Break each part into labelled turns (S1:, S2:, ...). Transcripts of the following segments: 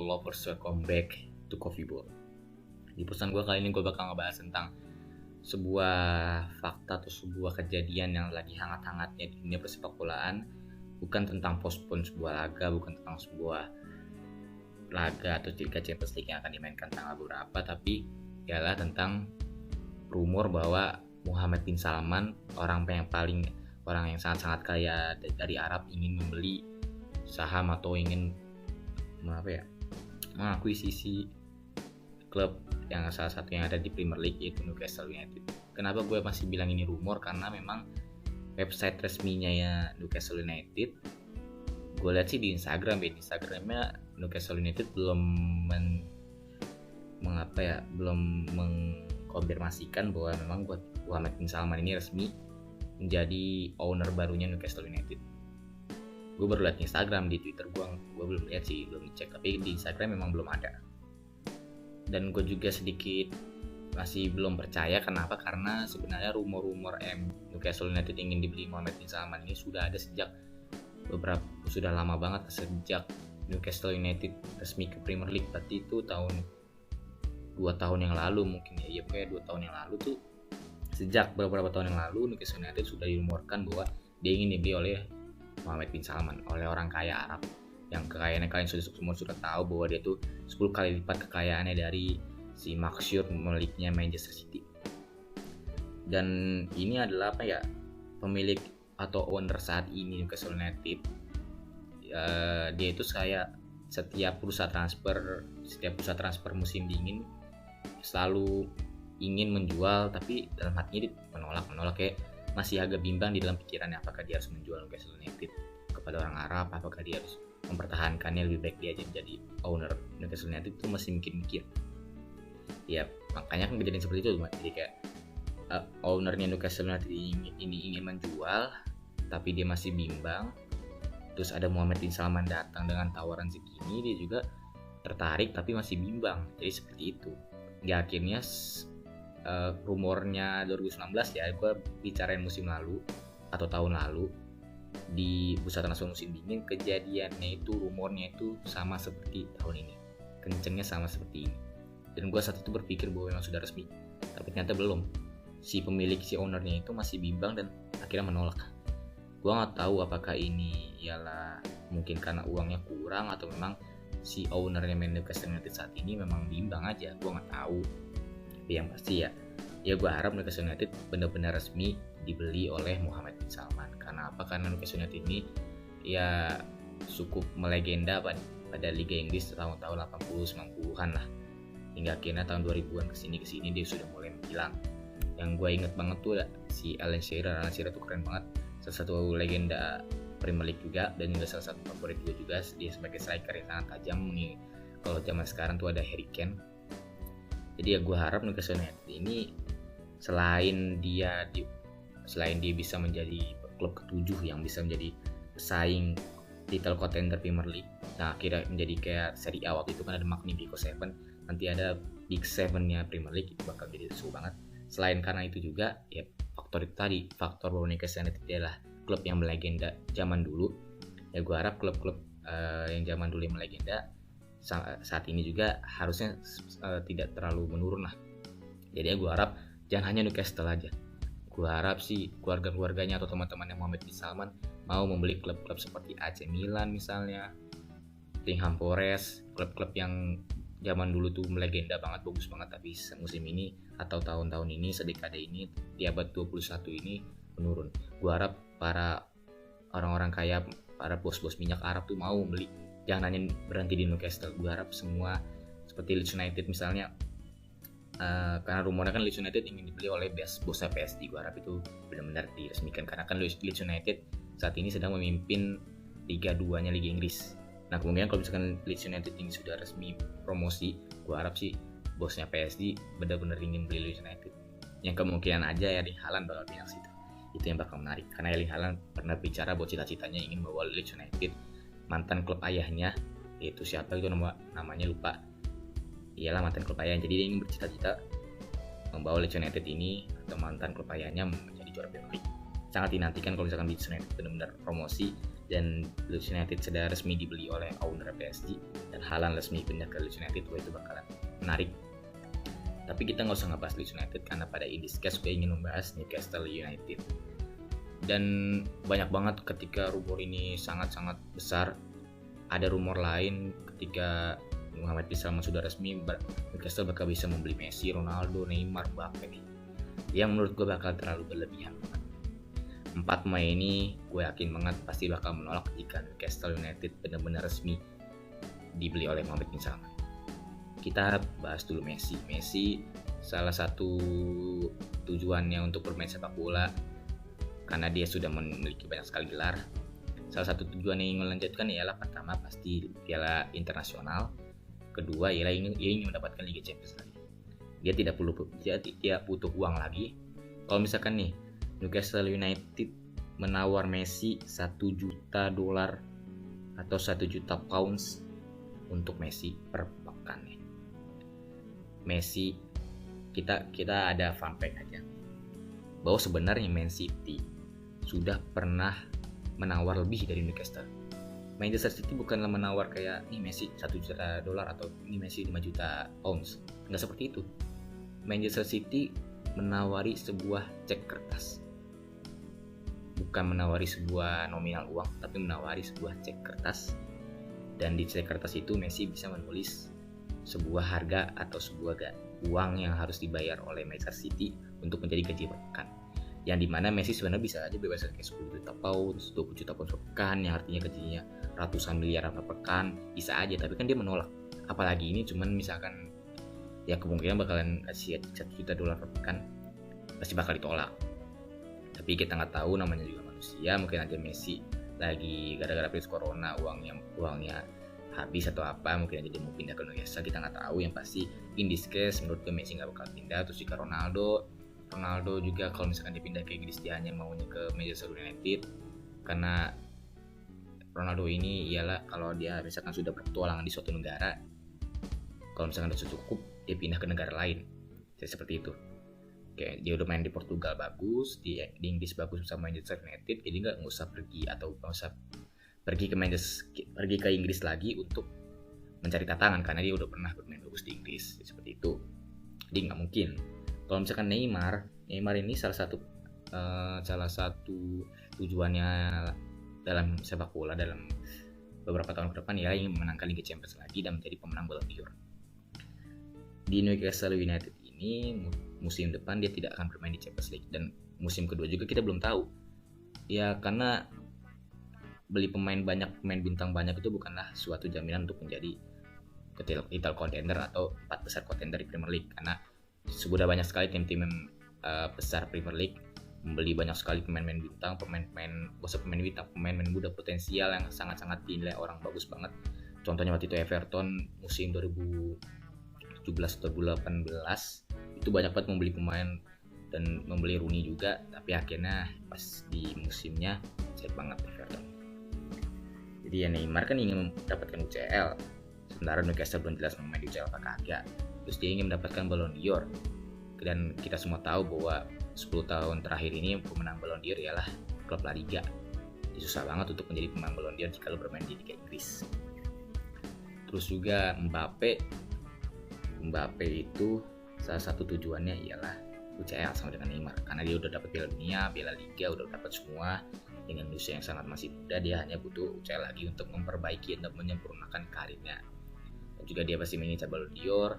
S1: football lovers, welcome back to Coffee Ball. Di pesan gue kali ini gue bakal ngebahas tentang sebuah fakta atau sebuah kejadian yang lagi hangat-hangatnya di dunia persepak bolaan. Bukan tentang postpone sebuah laga, bukan tentang sebuah laga atau Liga Champions League yang akan dimainkan tanggal berapa, tapi ialah tentang rumor bahwa Muhammad bin Salman, orang yang sangat-sangat kaya dari Arab, ingin membeli saham atau ingin mengakuisisi klub yang salah satu yang ada di Premier League, yaitu Newcastle United. Kenapa gue masih bilang ini rumor? Karena memang website resminya ya Newcastle United, gue lihat sih di Instagramnya Newcastle United belum mengkonfirmasikan bahwa memang Muhammad bin Salman ini resmi menjadi owner barunya Newcastle United. Gue baru lihat di Instagram, di Twitter gue belum lihat sih, belum dicek, tapi di Instagram memang belum ada. Dan gue juga sedikit masih belum percaya. Kenapa? Karena sebenarnya rumor-rumor Newcastle United ingin dibeli Muhammad bin Salman ini sudah ada sudah lama banget, sejak Newcastle United resmi ke Premier League. Berarti itu 2 tahun yang lalu mungkin ya, kayak 2 tahun yang lalu tuh. Sejak beberapa tahun yang lalu Newcastle United sudah dirumorkan bahwa dia ingin dibeli oleh Muhammad bin Salman, oleh orang kaya Arab yang kekayaannya kalian semua sudah tahu bahwa dia tuh 10 kali lipat kekayaannya dari si Maksur, miliknya Manchester City. Dan ini adalah pemilik atau owner saat ini Newcastle United. Dia itu setiap bursa transfer musim dingin selalu ingin menjual, tapi dalam hatinya dia menolak kayak masih agak bimbang di dalam pikirannya, apakah dia harus menjual Newcastle United kepada orang Arab, apakah dia harus mempertahankannya, lebih baik dia jadi owner Newcastle United. Itu masih mikir-mikir ya. Makanya kan kejadian seperti itu, jadi kayak ownernya Newcastle United ini ingin menjual tapi dia masih bimbang. Terus ada Muhammad bin Salman datang dengan tawaran segini, dia juga tertarik tapi masih bimbang. Jadi seperti itu ya. Akhirnya rumornya 2019 ya, gue bicarain musim lalu atau tahun lalu di bursa transfer musim dingin, kejadiannya itu rumornya itu sama seperti tahun ini, kencengnya sama seperti ini. Dan gue saat itu berpikir bahwa memang sudah resmi, tapi ternyata belum. Si ownernya itu masih bimbang dan akhirnya menolak. Gue nggak tahu apakah ini ialah mungkin karena uangnya kurang atau memang si ownernya Newcastle United saat ini memang bimbang aja. Gue nggak tahu. Tapi yang pasti ya gue harap Newcastle United benar-benar resmi dibeli oleh Muhammad bin Salman. Karena apa? Karena Newcastle United ini ya cukup melegenda pada Liga Inggris tahun-tahun 80-90-an lah, hingga akhirnya tahun 2000-an kesini dia sudah mulai menghilang. Yang gue inget banget tuh si Alan Shearer tuh keren banget, salah satu legenda Premier League juga, dan juga salah satu favorit gue juga. Dia sebagai striker yang sangat tajam. Kalau zaman sekarang tuh ada Harry Kane. Jadi ya gue harap Newcastle United ini selain dia bisa menjadi klub ke-7 yang bisa menjadi pesaing title contender Premier League, nah kira menjadi kayak Serie A waktu itu kan ada Magnifico 7, nanti ada Big 7-nya Premier League, itu bakal jadi seru banget. Selain karena itu juga ya faktor bahwa Newcastle United adalah klub yang melegenda zaman dulu. Ya gue harap klub-klub yang zaman dulu yang melegenda saat ini juga harusnya tidak terlalu menurun lah. Jadi ya gue harap jangan hanya Newcastle aja. Gue harap sih keluarga-keluarganya atau teman-temannya Muhammad bin Salman mau membeli klub-klub seperti AC Milan misalnya, Nottingham Forest, klub-klub yang zaman dulu tuh melegenda banget, bagus banget, tapi musim ini atau tahun-tahun ini, sedekade ini, di abad 21 ini menurun. Gue harap para orang-orang kaya, para bos-bos minyak Arab tuh mau beli, jangan hanya berhenti di Newcastle. Gue harap semua seperti Leeds United misalnya, karena rumornya kan Leeds United ingin dibeli oleh bosnya PSG. Gue harap itu benar-benar diresmikan, karena kan Leeds United saat ini sedang memimpin Liga 2-nya Liga Inggris. Nah kemungkinan kalau misalkan Leeds United ini sudah resmi promosi, gue harap sih bosnya PSG benar-benar ingin beli Leeds United. Yang kemungkinan aja ya Erling Haaland bakal pindah situ. Itu yang bakal menarik, karena Erling Haaland pernah bicara bahwa cita-citanya ingin membawa Leeds United, mantan klub ayahnya, yaitu siapa itu namanya lupa. Ialah mantan klub ayahnya, jadi dia ingin bercita-cita membawa Leeds United ini atau mantan klub ayahnya menjadi juara Premier League. sangat dinantikan kalau misalkan Leeds United benar-benar promosi dan Leeds United sudah resmi dibeli oleh owner PSG dan Haaland resmi pindah ke Leeds United. Wah, itu bakalan menarik. Tapi kita nggak usah ngebahas Leeds United karena pada in this case gue ingin membahas Newcastle United. Dan banyak banget ketika rumor ini sangat-sangat besar. Ada rumor lain ketika Mohamed bin Salman sudah resmi Newcastle bakal bisa membeli Messi, Ronaldo, Neymar, Mbappe nih. Yang menurut gue bakal terlalu berlebihan. 4 pemain ini gue yakin banget pasti bakal menolak jika Newcastle United benar-benar resmi dibeli oleh Mohamed bin Salman. Kita bahas dulu Messi. Messi salah satu tujuannya untuk bermain sepak bola karena dia sudah memiliki banyak sekali gelar. Salah satu tujuan yang ingin melanjutkan ialah pertama pasti piala internasional, kedua ialah dia ingin mendapatkan Liga Champions League. Dia tidak butuh uang lagi. Kalau misalkan nih Newcastle United menawar Messi $1 juta atau 1 juta pounds untuk Messi per pekan nih. Messi kita ada fun fact aja bahwa sebenarnya Man City sudah pernah menawar lebih dari Newcastle. Manchester City bukanlah menawar kayak nih Messi $1 juta atau ini Messi 5 juta pounds. Nggak seperti itu. Manchester City menawari sebuah cek kertas. Bukan menawari sebuah nominal uang, tapi menawari sebuah cek kertas. Dan di cek kertas itu Messi bisa menulis sebuah harga atau sebuah uang yang harus dibayar oleh Manchester City untuk menjadi gaji per pekan. Yang dimana Messi sebenarnya bisa aja bebas kayak 10 juta pounds, 20 juta pounds per pekan, yang artinya gajinya ratusan miliar per pekan, bisa aja. Tapi kan dia menolak. Apalagi ini cuman misalkan ya kemungkinan bakalan kasih $1 juta per pekan, pasti bakal ditolak. Tapi kita nggak tahu, namanya juga manusia, mungkin aja Messi lagi gara-gara virus corona uangnya habis atau apa, mungkin aja dia mau pindah ke Newcastle, kita nggak tahu. Yang pasti in this case menurut gue Messi nggak bakal pindah. Terus juga Ronaldo juga kalau misalkan dia pindah ke Inggris dia hanya maunya ke Manchester United, karena Ronaldo ini ialah kalau dia misalkan sudah berpetualangan di suatu negara, kalau misalkan sudah cukup dia pindah ke negara lain. Jadi seperti itu. Kayak dia udah main di Portugal bagus, di Inggris bagus bersama Manchester United, jadi nggak usah pergi ke Inggris lagi untuk mencari tantangan karena dia udah pernah bermain bagus di Inggris. Seperti itu. Jadi nggak mungkin. Kalau misalkan Neymar ini salah satu tujuannya dalam sepak bola dalam beberapa tahun ke depan ya ingin memenangkan Liga Champions lagi dan menjadi pemenang Ballon d'Or. Di Newcastle United ini musim depan dia tidak akan bermain di Champions League, dan musim kedua juga kita belum tahu. Ya karena beli pemain bintang banyak itu bukanlah suatu jaminan untuk menjadi title contender atau 4 besar contender di Premier League, karena sudah banyak sekali tim-tim besar Premier League membeli banyak sekali pemain bintang, pemain muda potensial yang sangat-sangat dinilai orang bagus banget. Contohnya waktu itu Everton musim 2017-2018 itu banyak banget membeli pemain dan membeli Rooney juga, tapi akhirnya pas di musimnya jelek banget Everton. Jadi ya Neymar kan ingin mendapatkan UCL, sementara Newcastle belum jelas mau main di UCL apa kagak. Terus dia ingin mendapatkan Ballon d'Or, dan kita semua tahu bahwa 10 tahun terakhir ini pemenang Ballon d'Or ialah klub La Liga. Jadi susah banget untuk menjadi pemenang Ballon d'Or jika lo bermain di Liga Inggris. Terus juga Mbappe itu salah satu tujuannya ialah UCL sama dengan Neymar, karena dia udah dapat Piala Dunia, Piala Liga, udah dapat semua. Dengan usia yang sangat masih muda, dia hanya butuh UCL lagi untuk memperbaiki dan menyempurnakan karirnya. Dan juga dia pasti mengincar Ballon d'Or,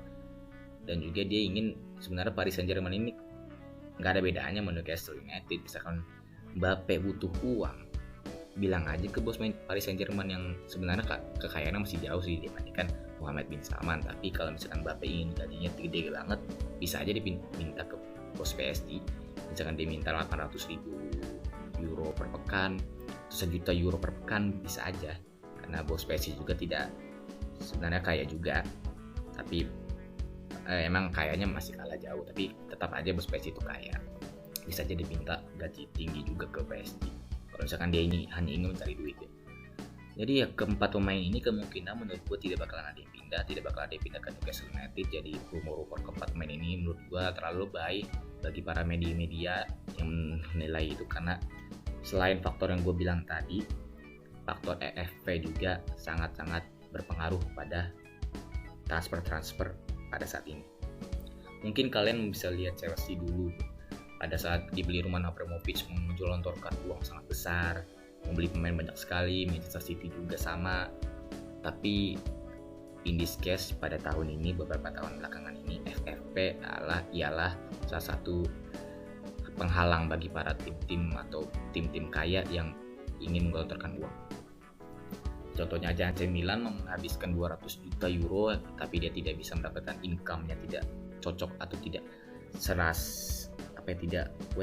S1: dan juga dia ingin sebenarnya Paris Saint-Germain ini nggak ada bedanya sama Newcastle United. Misalkan Mbappe butuh uang, bilang aja ke bos main Paris Saint-Germain yang sebenarnya kekayaannya masih jauh sih dibandingkan Mohamed bin Salman. Tapi kalau misalkan Mbappe ingin gajinya gede banget, bisa aja diminta ke bos PSG. Misalkan dia minta 800.000 euro per pekan, atau 1 juta euro per pekan, bisa aja. Karena bos PSG juga tidak sebenarnya kaya juga, tapi emang kayaknya masih kalah jauh, tapi tetap aja bos PSG itu kaya. Bisa aja diminta gaji tinggi juga ke PSG kalau misalkan dia hanya ingin mencari duit ya. Jadi ya keempat pemain ini kemungkinan menurut gue tidak bakalan ada yang pindah ke Newcastle United. Jadi rumor-rumor keempat pemain ini menurut gue terlalu baik bagi para media-media yang menilai itu, karena selain faktor yang gue bilang tadi, faktor EFP juga sangat-sangat berpengaruh pada transfer pada saat ini. Mungkin kalian bisa lihat Chelsea dulu pada saat dibeli Roman Abramovich mengelontorkan uang sangat besar, membeli pemain banyak sekali. Manchester City juga sama. Tapi in this case pada tahun ini, beberapa tahun belakangan ini, FFP ialah salah satu penghalang bagi para tim-tim atau tim-tim kaya yang ingin menggelontorkan uang. Contohnya aja AC Milan menghabiskan 200 juta euro, tapi dia tidak bisa mendapatkan income-nya, tidak cocok atau tidak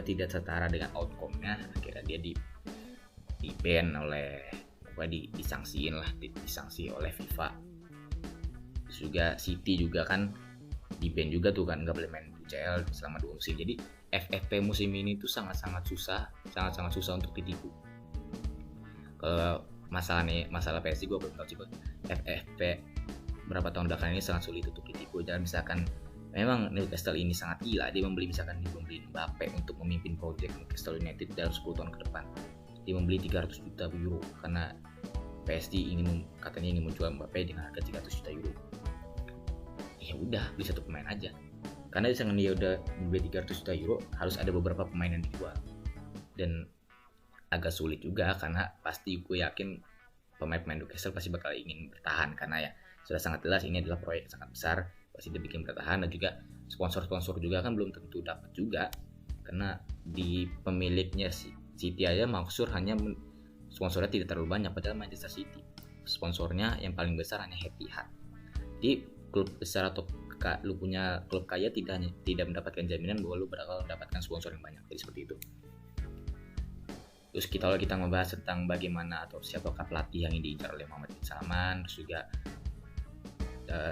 S1: tidak setara dengan outcome-nya. Akhirnya dia di ban oleh disangsi oleh FIFA. Terus juga City juga kan di ban juga tuh kan, nggak boleh main UCL selama 2 musim. Jadi FFP musim ini tuh sangat susah untuk ditipu. Kalau masalah PSG gue belum tahu sih, FFP berapa tahun belakangan ini sangat sulit untuk ditipu. Dan misalkan memang Newcastle ini sangat gila, dia membeli Mbappe untuk memimpin project Newcastle United dalam 10 tahun ke depan. Dia membeli 300 juta euro karena PSG katanya ingin menjual Mbappe dengan harga 300 juta euro. Ya udah, beli satu pemain aja. Karena misalkan dia udah membeli 300 juta euro, harus ada beberapa pemain yang dijual. Dan agak sulit juga, karena pasti gue yakin pemain-pemain Newcastle pasti bakal ingin bertahan, karena ya sudah sangat jelas ini adalah proyek sangat besar, pasti dia bikin bertahan. Dan juga sponsor juga kan belum tentu dapat juga, karena di pemiliknya City aja maksud hanya sponsornya tidak terlalu banyak, padahal Manchester City sponsornya yang paling besar hanya Etihad. Di klub besar atau lu punya klub kaya tidak mendapatkan jaminan bahwa lu bakal mendapatkan sponsor yang banyak. Jadi seperti itu. Terus kalau kita membahas tentang bagaimana atau siapakah pelatih yang diincar oleh Mohamed bin Salman, terus juga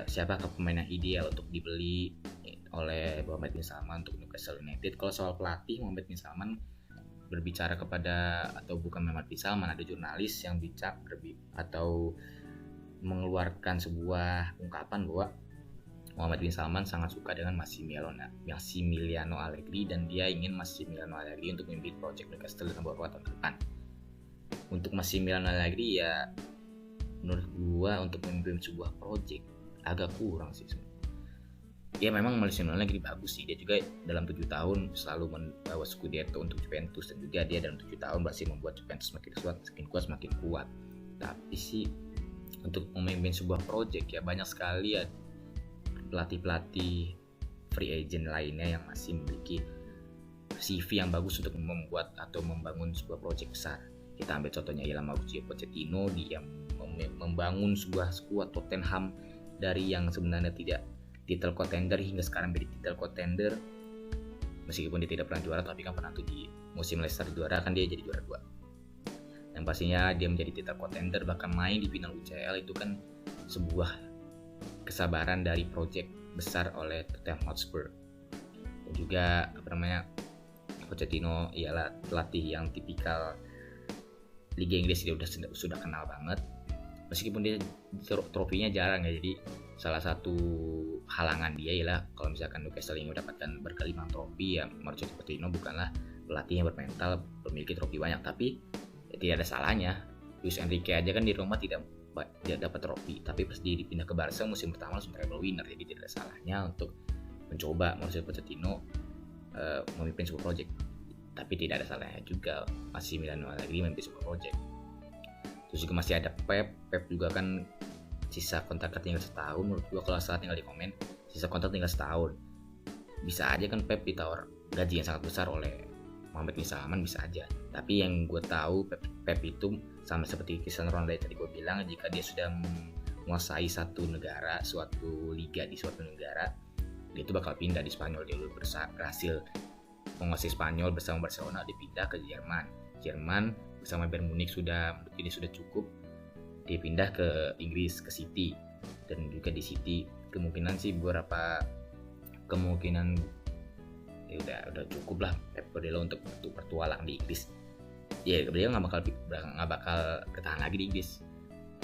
S1: siapakah pemain yang ideal untuk dibeli oleh Mohamed bin Salman untuk Newcastle United. Kalau soal pelatih, Mohamed bin Salman berbicara kepada, atau bukan Mohamed bin Salman, ada jurnalis yang atau mengeluarkan sebuah ungkapan bahwa Mohamed bin Salman sangat suka dengan Massimiliano Allegri, dan dia ingin Massimiliano Allegri untuk memimpin project Newcastle dalam beberapa tahun ke depan. Untuk Massimiliano Allegri ya menurut gua untuk memimpin sebuah project agak kurang sih sebenarnya. Ya memang Massimiliano Allegri bagus sih, dia juga dalam 7 tahun selalu membawa Scudetto untuk Juventus, dan juga dia dalam 7 tahun berhasil membuat Juventus semakin kuat. Tapi sih untuk memimpin sebuah project ya banyak sekali ya pelatih free agent lainnya yang masih memiliki CV yang bagus untuk membuat atau membangun sebuah proyek besar. Kita ambil contohnya ialah Mauricio Pochettino, dia membangun sebuah skuad Tottenham dari yang sebenarnya tidak title contender hingga sekarang menjadi title contender. Meskipun dia tidak pernah juara, tapi kan pernah tuh di musim Leicester juara, kan dia jadi juara 2. Dan pastinya dia menjadi title contender, bahkan main di final UCL. Itu kan sebuah kesabaran dari proyek besar oleh Tottenham Hotspur. Dan juga Pochettino ialah pelatih yang tipikal Liga Inggris, dia sudah kenal banget. Meskipun dia trofinya jarang ya, jadi salah satu halangan dia ialah kalau misalkan Newcastle ingin mendapatkan berkelima trofi, ya Mauricio Pochettino bukanlah pelatih yang bermental memiliki trofi banyak. Tapi ya, tidak ada salahnya. Luis Enrique aja kan di Roma tidak dapat trofi, tapi pas dia dipindah ke Barca musim pertama langsung treble winner. Jadi tidak ada salahnya untuk mencoba Mauricio Pochettino memimpin sebuah project. Tapi tidak ada salahnya juga Massimiliano Allegri memimpin sebuah project. Terus juga masih ada Pep juga kan sisa kontrak tinggal setahun. Menurut gua kalau saat tinggal di komen, sisa kontrak tinggal setahun, bisa aja kan Pep ditawar gaji yang sangat besar oleh Mohamed bin Salman, bisa aja. Tapi yang gue tahu Pep itu sama seperti Cristiano Ronaldo tadi gue bilang, jika dia sudah menguasai suatu liga di suatu negara, dia itu bakal pindah di Spanyol. Dia berhasil menguasai Spanyol bersama Barcelona, dia pindah ke Jerman bersama Bayern Munich, menurut ini sudah cukup. Dia pindah ke Inggris, ke City, dan juga di City kemungkinan ya udah cukup lah Pep Guardiola untuk bertualang di Inggris. Ya beliau nggak bakal bertahan lagi di Inggris.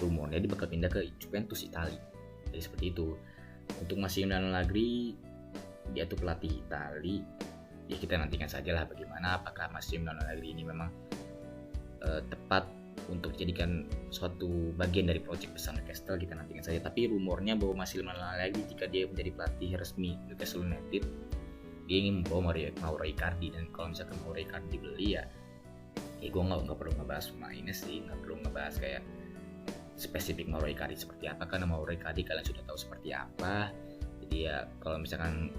S1: rumornya dia bakal pindah ke Juventus Italia. Jadi seperti itu. Untuk Massimiliano Allegri, dia tuh pelatih Italia. Ya kita nantikan saja lah bagaimana, apakah Massimiliano Allegri ini memang tepat untuk dijadikan suatu bagian dari proyek besar Newcastle, kita nantikan saja. Tapi rumornya bahwa Massimiliano Allegri jika dia menjadi pelatih resmi Newcastle United, dia ingin membawa Mauro Icardi. Dan kalau misalkan Mauro Icardi dibeli ya gue nggak perlu ngebahas pemainnya sih, nggak perlu ngebahas kayak spesifik Mauro Icardi seperti apa, karena Mauro Icardi kalian sudah tahu seperti apa. Jadi ya kalau misalkan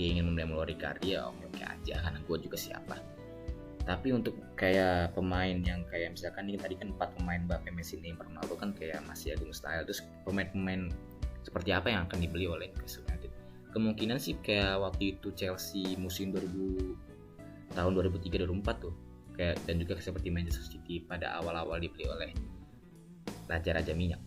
S1: dia ingin membeli Mauro Icardi ya oke aja, karena gue juga siapa. Tapi untuk kayak pemain yang kayak misalkan ini tadi kan 4 pemain Mbappe, Messi, Neymar, Ronaldo kan kayak masih agak mustahil. Terus pemain-pemain seperti apa yang akan dibeli oleh Newcastle United? Kemungkinan sih kayak waktu itu Chelsea musim tahun 2003-2004 tuh, kayak, dan juga seperti Manchester City pada awal-awal dibeli oleh raja-raja minyak.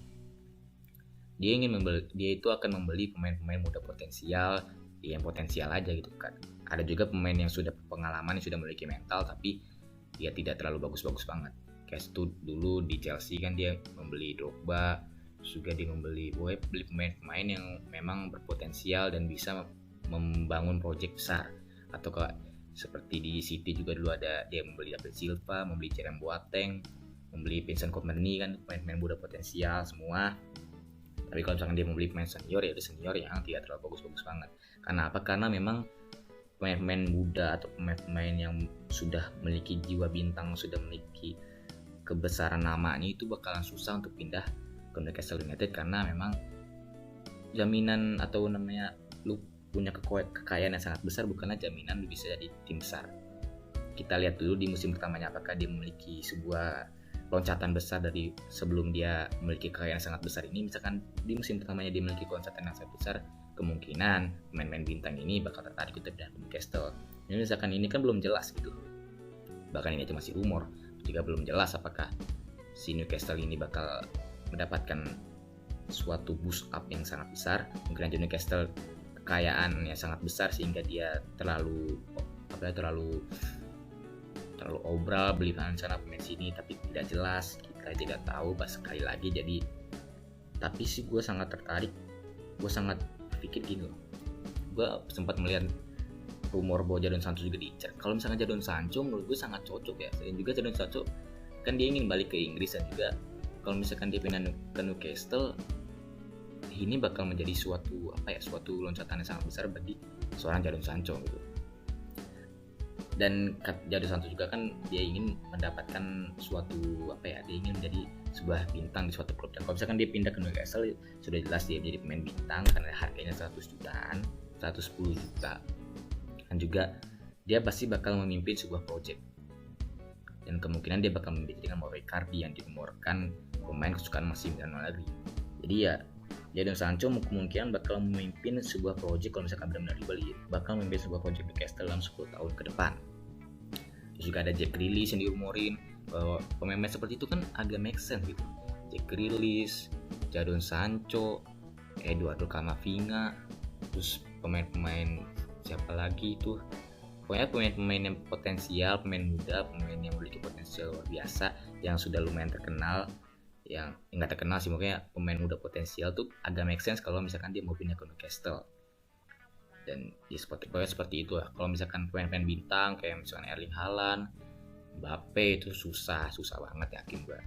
S1: Dia itu akan membeli pemain-pemain muda potensial, yang potensial aja gitu kan. Ada juga pemain yang sudah pengalaman, yang sudah memiliki mental, tapi dia tidak terlalu bagus-bagus banget. Kayak itu dulu di Chelsea kan dia membeli Drogba, juga dia beli pemain-pemain yang memang berpotensial dan bisa membangun proyek besar. Atau kayak seperti di City juga dulu ada dia membeli David Silva, membeli Jerome Boateng, membeli Vincent Kompany, kan pemain-pemain muda potensial semua. Tapi kalau misalkan dia membeli pemain senior ya udah senior yang tidak terlalu bagus-bagus banget. Karena apa? Karena memang pemain-pemain muda atau pemain-pemain yang sudah memiliki jiwa bintang, sudah memiliki kebesaran namanya itu bakalan susah untuk pindah ke Newcastle United, karena memang jaminan atau namanya lu punya kekayaan yang sangat besar bukanlah jaminan lu bisa jadi tim besar. Kita lihat dulu di musim pertamanya apakah dia memiliki sebuah loncatan besar dari sebelum dia memiliki kekayaan yang sangat besar ini. Misalkan di musim pertamanya dia memiliki loncatan yang sangat besar, kemungkinan pemain-pemain bintang ini bakal tertarik untuk pindah ke Newcastle. Jadi misalkan ini kan belum jelas gitu, bahkan ini itu masih rumor, jika belum jelas apakah si Newcastle ini bakal mendapatkan suatu boost up yang sangat besar. Mungkin aja Newcastle kekayaan yang sangat besar sehingga dia terlalu obral beli sana pemain sini, tapi tidak jelas, kita tidak tahu pas sekali lagi. Jadi tapi sih gue sangat tertarik, gue sangat pikir gini loh, gue sempat melihat rumor bahwa Jadon Sancho juga diincar. Kalau misalnya Jadon Sancho menurut gue sangat cocok ya, dan juga Jadon Sancho kan dia ingin balik ke Inggris, dan juga kalau misalkan dia pindah ke Newcastle ini bakal menjadi suatu loncatan yang sangat besar bagi seorang Jadon Sancho gitu. Dan Jadon Sancho juga kan dia ingin mendapatkan dia ingin menjadi sebuah bintang di suatu klub. Dan kalau misalkan dia pindah ke Newcastle sudah jelas dia menjadi pemain bintang karena harganya 110 juta. Dan juga dia pasti bakal memimpin sebuah project. Dan kemungkinan dia bakal memimpin dengan Mauro Icardi yang dirumorkan pemain kesukaan Massimiliano Allegri. Jadi ya Jadon Sancho kemungkinan bakal memimpin sebuah project, kalau misalkan benar-benar dibeli, bakal memimpin sebuah project Newcastle dalam 10 tahun ke depan. Terus juga ada Jack Grealish yang dirumorin, bahwa pemain-pemain seperti itu kan agak make sense gitu. Jack Grealish, Jadon Sancho, Eduardo Camavinga, terus pemain-pemain siapa lagi itu, pokoknya pemain-pemain yang potensial, pemain muda, pemain yang memiliki potensial luar biasa, yang sudah lumayan terkenal, yang nggak terkenal sih, makanya pemain muda potensial tuh agak make sense kalau misalkan dia mau pindah ke Newcastle. Dan ya seperti itu lah. Kalau misalkan pemain-pemain bintang kayak misalkan Erling Haaland, Mbappe itu susah banget yakin gue.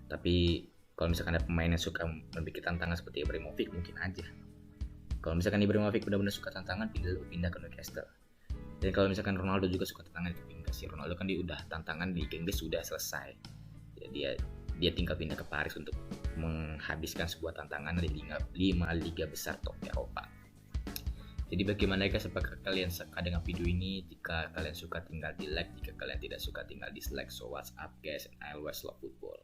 S1: Tapi kalau misalkan ada pemain yang suka memiliki tantangan seperti Ibrahimovic mungkin aja. Kalau misalkan Ibrahimovic benar-benar suka tantangan, pindah ke Newcastle. Dan kalau misalkan Ronaldo juga suka tantangan, pindah sih. Ronaldo kan dia udah tantangan di Inggris sudah selesai. Jadi dia tinggal pindah ke Paris untuk menghabiskan sebuah tantangan di 5 liga besar top Eropa. Jadi bagaimana guys, apakah kalian suka dengan video ini? Jika kalian suka tinggal di like, jika kalian tidak suka tinggal dislike. So what's up guys, and I always love football.